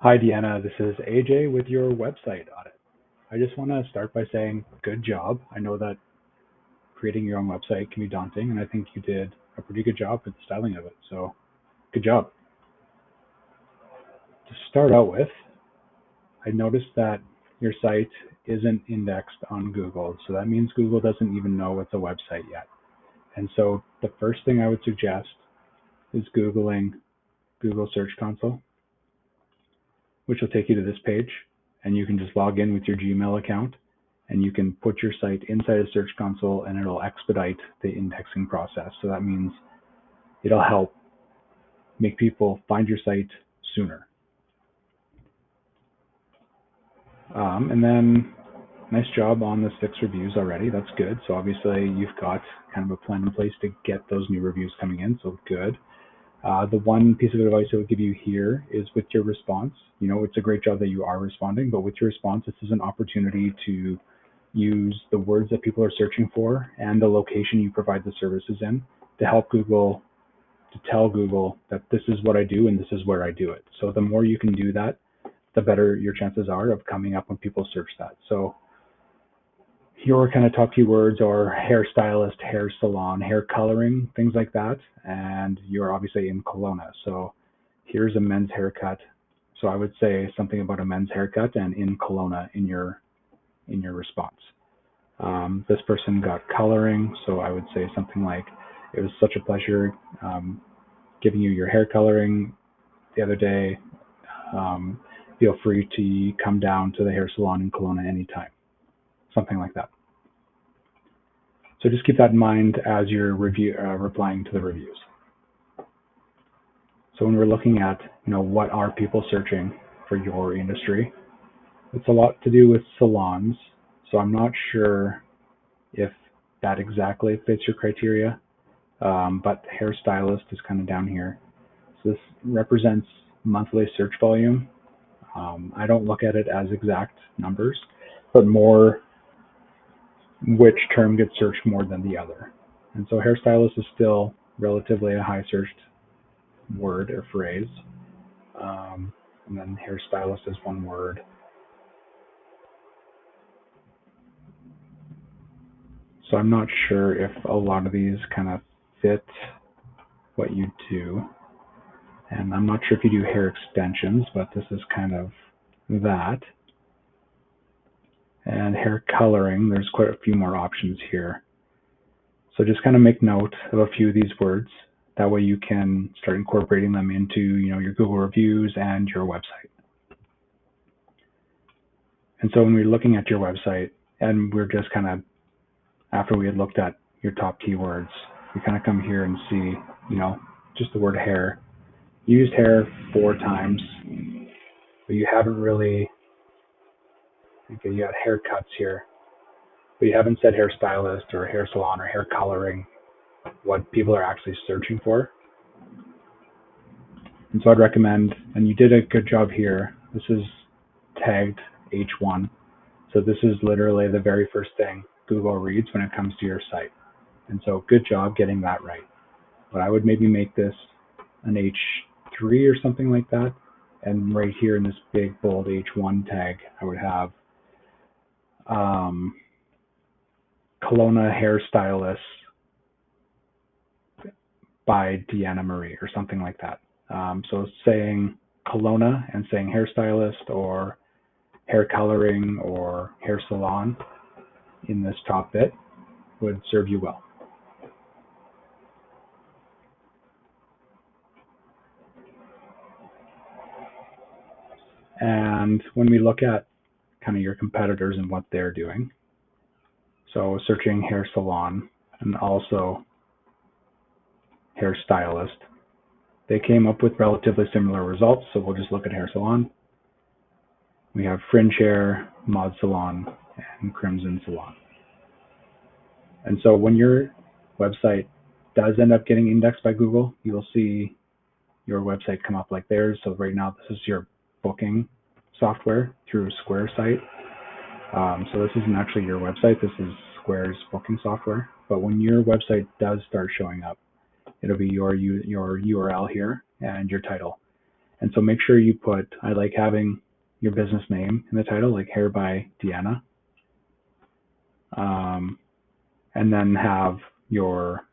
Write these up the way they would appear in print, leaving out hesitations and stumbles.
Hi, Deanna. This is AJ with your website audit. I just want to start by saying good job. I know that creating your own website can be daunting, and I think you did a pretty good job with the styling of it. So, good job. To start out with, I noticed that your site isn't indexed on Google. So, that means Google doesn't even know it's a website yet. And so, the first thing I would suggest is Googling Google Search Console, which will take you to this page, and you can just log in with your Gmail account and you can put your site inside a Search Console and it'll expedite the indexing process. So that means it'll help make people find your site sooner. And then nice job on the 6 reviews already. That's good. So obviously you've got kind of a plan in place to get those new reviews coming in. So good. The one piece of advice I would give you here is with your response. You know, it's a great job that you are responding, but with your response, this is an opportunity to use the words that people are searching for and the location you provide the services in to help Google, to tell Google that this is what I do and this is where I do it. So the more you can do that, the better your chances are of coming up when people search that. So your kind of top keywords are hairstylist, hair salon, hair coloring, things like that. And you're obviously in Kelowna. So here's a men's haircut. So I would say something about a men's haircut and in Kelowna in your response. This person got coloring. So I would say something like, it was such a pleasure giving you your hair coloring the other day. Feel free to come down to the hair salon in Kelowna anytime. Something like that. So just keep that in mind as you're replying to the reviews. So when we're looking at, what are people searching for your industry, it's a lot to do with salons. So I'm not sure if that exactly fits your criteria, but hairstylist is kind of down here. So this represents monthly search volume. I don't look at it as exact numbers, but more which term gets searched more than the other. And so hairstylist is still relatively a high searched word or phrase. And then hairstylist is one word. So I'm not sure if a lot of these kind of fit what you do. And I'm not sure if you do hair extensions, but this is kind of that. And hair coloring, there's quite a few more options here. So just kind of make note of a few of these words. That way you can start incorporating them into, your Google reviews and your website. And so when we're looking at your website, and we're just kind of, after we had looked at your top keywords, we kind of come here and see, just the word hair. You used hair 4 times, but you haven't really, okay, you got haircuts here, but you haven't said hairstylist or hair salon or hair coloring, what people are actually searching for. And so I'd recommend, and you did a good job here, this is tagged H1. So this is literally the very first thing Google reads when it comes to your site. And so good job getting that right. But I would maybe make this an H3 or something like that. And right here in this big bold H1 tag, I would have Kelowna Hairstylist by Deanna Marie or something like that. So saying Kelowna and saying hairstylist or hair coloring or hair salon in this top bit would serve you well. And when we look at kind of your competitors and what they're doing, so searching hair salon and also hairstylist, they came up with relatively similar results. So we'll just look at hair salon. We have fringe hair, mod salon, and crimson salon. And so when your website does end up getting indexed by Google, you will see your website come up like theirs. So right now, this is your booking software through Square site. So this isn't actually your website. This is Square's booking software. But when your website does start showing up, it'll be your URL here and your title. And so make sure you put, I like having your business name in the title, like Hair by Deanna. And then have your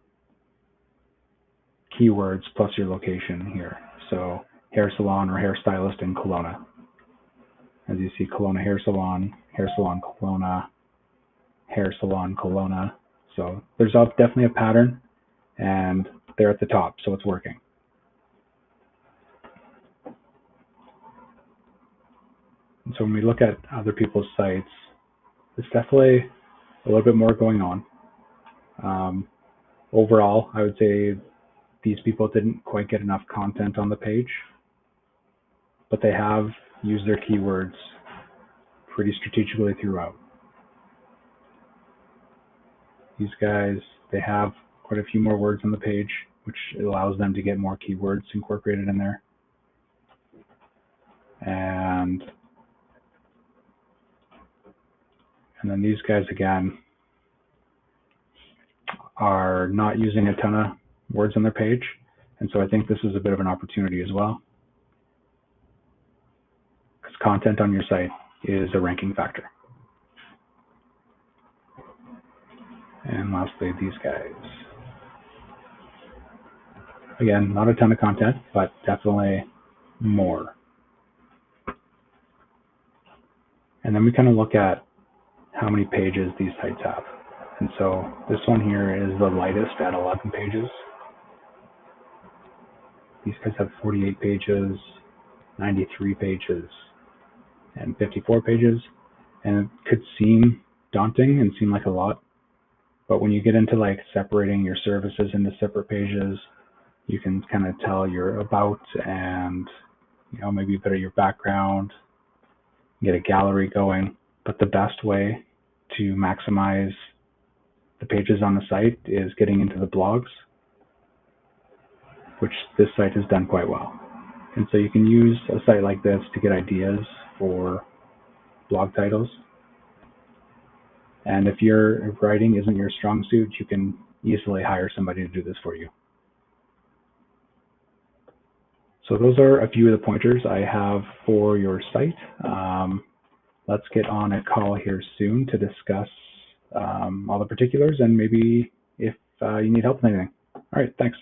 keywords plus your location here. So hair salon or hairstylist in Kelowna. As you see, Kelowna Hair Salon Kelowna, hair salon Kelowna. So there's definitely a pattern, and they're at the top, so it's working. And so when we look at other people's sites, there's definitely a little bit more going on. Overall, I would say these people didn't quite get enough content on the page, but they have used their keywords pretty strategically throughout. These guys, they have quite a few more words on the page, which allows them to get more keywords incorporated in there. And then these guys, again, are not using a ton of words on their page. And so I think this is a bit of an opportunity as well, because content on your site is a ranking factor. And lastly, these guys. Again, not a ton of content, but definitely more. And then we kind of look at how many pages these sites have. And so this one here is the lightest at 11 pages. These guys have 48 pages, 93 pages, and 54 pages. And it could seem daunting and seem like a lot, but when you get into like separating your services into separate pages, you can kind of tell your about and, you know, maybe a bit of your background, get a gallery going. But the best way to maximize the pages on the site is getting into the blogs, which this site has done quite well. And so you can use a site like this to get ideas for blog titles. And if your writing isn't your strong suit, you can easily hire somebody to do this for you. So those are a few of the pointers I have for your site. Let's get on a call here soon to discuss all the particulars and maybe if you need help with anything. All right, thanks.